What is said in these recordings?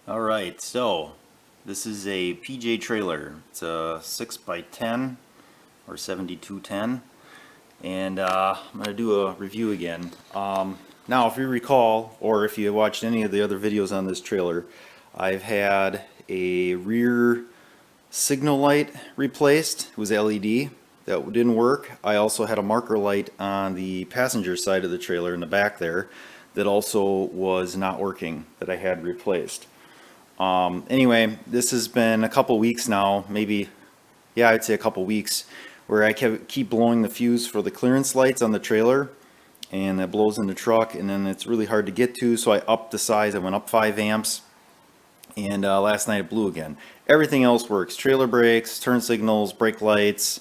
Alright, so this is a PJ trailer. It's a 6x10 or 7210, and I'm going to do a review again. Now if you recall, or if you watched any of the other videos on this trailer, I've had a rear signal light replaced. It was LED. That didn't work. I also had a marker light on the passenger side of the trailer in the back there that also was not working, that I had replaced. Anyway, this has been a couple weeks now, maybe, yeah, I'd say a couple weeks, where I keep blowing the fuse for the clearance lights on the trailer, and that blows in the truck, and then it's really hard to get to, so I upped the size. I went up 5 amps, and last night it blew again. Everything else works. Trailer brakes, turn signals, brake lights,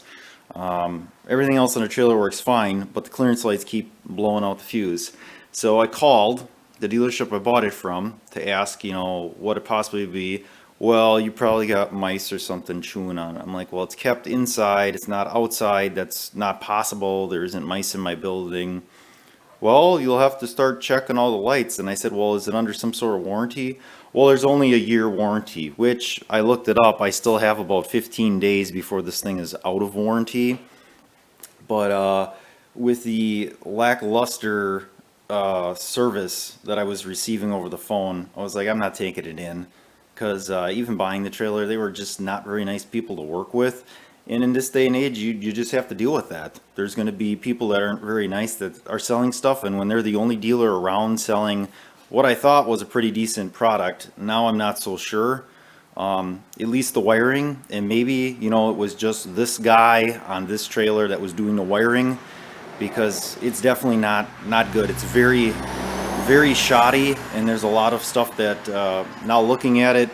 everything else on the trailer works fine, but the clearance lights keep blowing out the fuse. So I called the dealership I bought it from to ask, what it possibly would be. Well, you probably got mice or something chewing on it. I'm like, well, it's kept inside, it's not outside, that's not possible, there isn't mice in my building. Well, you'll have to start checking all the lights. And I said, well, is it under some sort of warranty? Well, there's only a year warranty, which I looked it up. I still have about 15 days before this thing is out of warranty. But with the lackluster service that I was receiving over the phone, I was like, I'm not taking it in. Because even buying the trailer, they were just not very nice people to work with. And in this day and age, you just have to deal with that. There's going to be people that aren't very nice that are selling stuff, and when they're the only dealer around selling what I thought was a pretty decent product, now I'm not so sure. At least the wiring, and maybe, it was just this guy on this trailer that was doing the wiring, because it's definitely not good. It's very shoddy, and there's a lot of stuff that now looking at it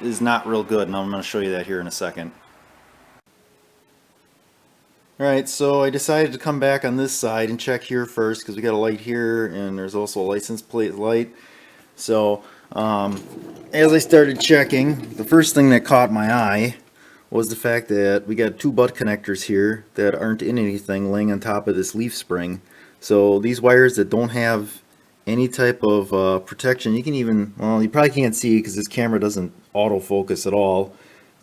is not real good, and I'm going to show you that here in a second. Alright, so I decided to come back on this side and check here first because we got a light here and there's also a license plate light. So as I started checking, the first thing that caught my eye was the fact that we got two butt connectors here that aren't in anything laying on top of this leaf spring. So these wires that don't have any type of protection, you can even, well, you probably can't see because this camera doesn't autofocus at all.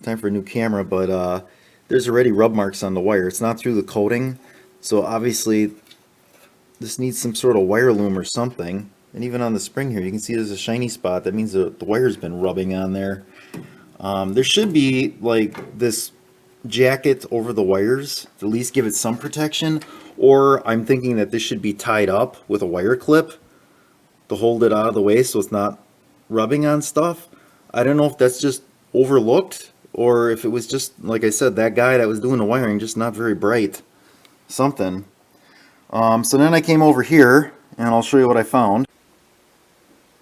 Time for a new camera, but there's already rub marks on the wire. It's not through the coating, so obviously this needs some sort of wire loom or something. And even on the spring here, you can see there's a shiny spot. That means the wire's been rubbing on there. There should be like this jacket over the wires to at least give it some protection, or I'm thinking that this should be tied up with a wire clip to hold it out of the way so it's not rubbing on stuff. I don't know if that's just overlooked or if it was just, like I said, that guy that was doing the wiring just not very bright. Something. So then I came over here and I'll show you what I found.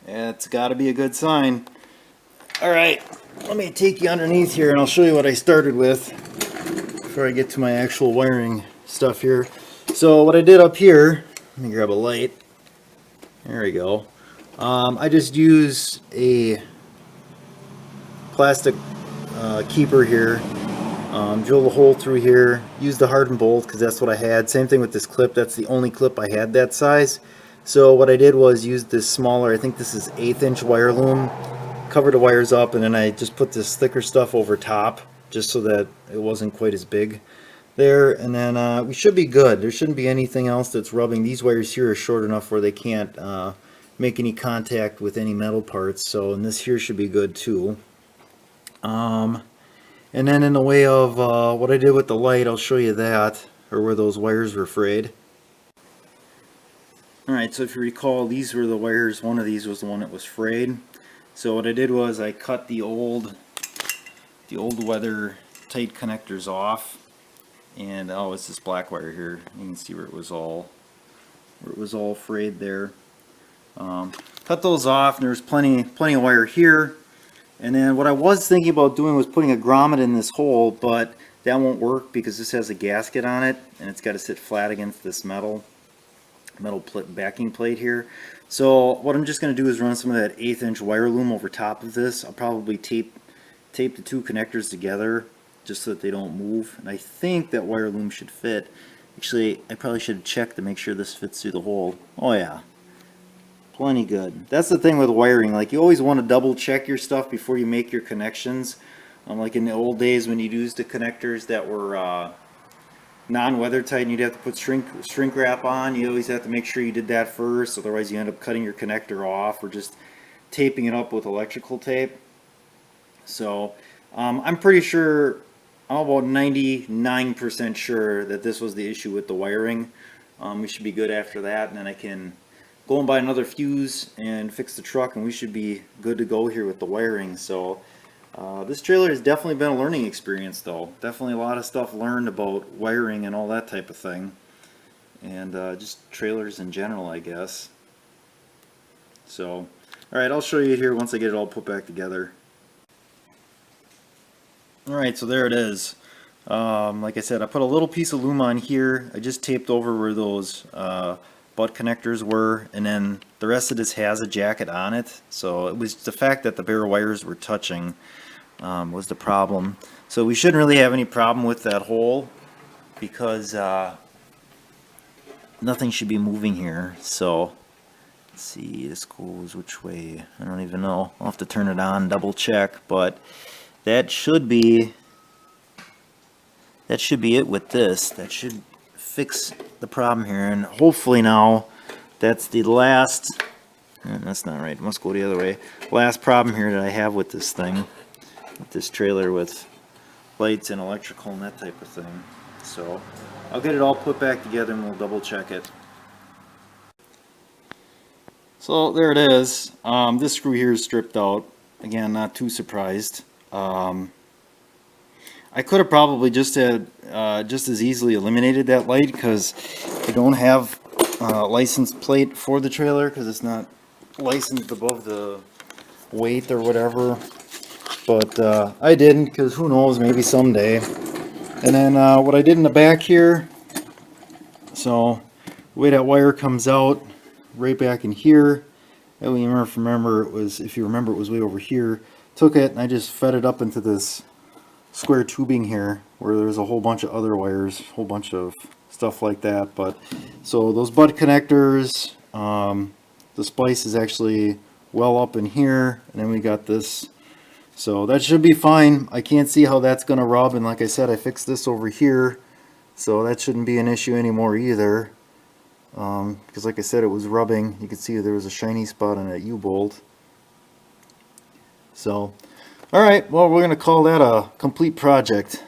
It's got to be a good sign. Alright, let me take you underneath here and I'll show you what I started with before I get to my actual wiring stuff here. So what I did up here, let me grab a light. There we go. I just used a plastic keeper here, drilled a hole through here, used a hardened bolt because that's what I had. Same thing with this clip, that's the only clip I had that size. So what I did was use this smaller, I think this is 1/8 inch wire loom, covered the wires up, and then I just put this thicker stuff over top just so that it wasn't quite as big there, and then we should be good. There shouldn't be anything else that's rubbing. These wires here are short enough where they can't make any contact with any metal parts, so, and this here should be good too. And then in the way of what I did with the light, I'll show you that, or where those wires were frayed. Alright, so if you recall, these were the wires. One of these was the one that was frayed. So what I did was I cut the old weather tight connectors off, and oh, it's this black wire here. You can see where it was all frayed there. Cut those off, and there's plenty of wire here. And then what I was thinking about doing was putting a grommet in this hole, but that won't work because this has a gasket on it and it's got to sit flat against this metal backing plate here. So what I'm just going to do is run some of that 1/8 inch wire loom over top of this. I'll probably tape the two connectors together just so that they don't move. And I think that wire loom should fit. Actually, I probably should check to make sure this fits through the hole. Oh yeah. plenty good. That's the thing with wiring, like you always want to double check your stuff before you make your connections. Like in the old days when you'd use the connectors that were non-weather tight and you'd have to put shrink wrap on, you always have to make sure you did that first, otherwise you end up cutting your connector off or just taping it up with electrical tape. So I'm pretty sure, I'm about 99% sure that this was the issue with the wiring. We should be good after that, and then I can go and buy another fuse and fix the truck, and we should be good to go here with the wiring. So this trailer has definitely been a learning experience, though. Definitely a lot of stuff learned about wiring and all that type of thing, and just trailers in general, I guess. So, alright, I'll show you here once I get it all put back together. Alright, so there it is. Like I said, I put a little piece of loom on here. I just taped over where those butt connectors were, and then the rest of this has a jacket on it. So it was the fact that the bare wires were touching was the problem. So we shouldn't really have any problem with that hole because nothing should be moving here. So let's see, this goes which way? I don't even know. I'll have to turn it on, double check, but that should be it with this. That should fix the problem here, and hopefully now that's the last, that's not right, it must go the other way, last problem here that I have with this thing, with this trailer with lights and electrical and that type of thing. So I'll get it all put back together and we'll double check it. So there it is. This screw here is stripped out. Again, not too surprised. I could have probably just as easily eliminated that light because I don't have a license plate for the trailer because it's not licensed above the weight or whatever. But I didn't, because who knows, maybe someday. And then what I did in the back here, so the way that wire comes out right back in here, and we remember it was, if you remember, it was way over here. Took it and I just fed it up into this square tubing here where there's a whole bunch of other wires, whole bunch of stuff like that. But so those butt connectors, the splice is actually well up in here, and then we got this, so that should be fine. I can't see how that's gonna rub, and like I said, I fixed this over here, so that shouldn't be an issue anymore either, because like I said, it was rubbing. You can see there was a shiny spot on that U-bolt. So alright, well, we're going to call that a complete project.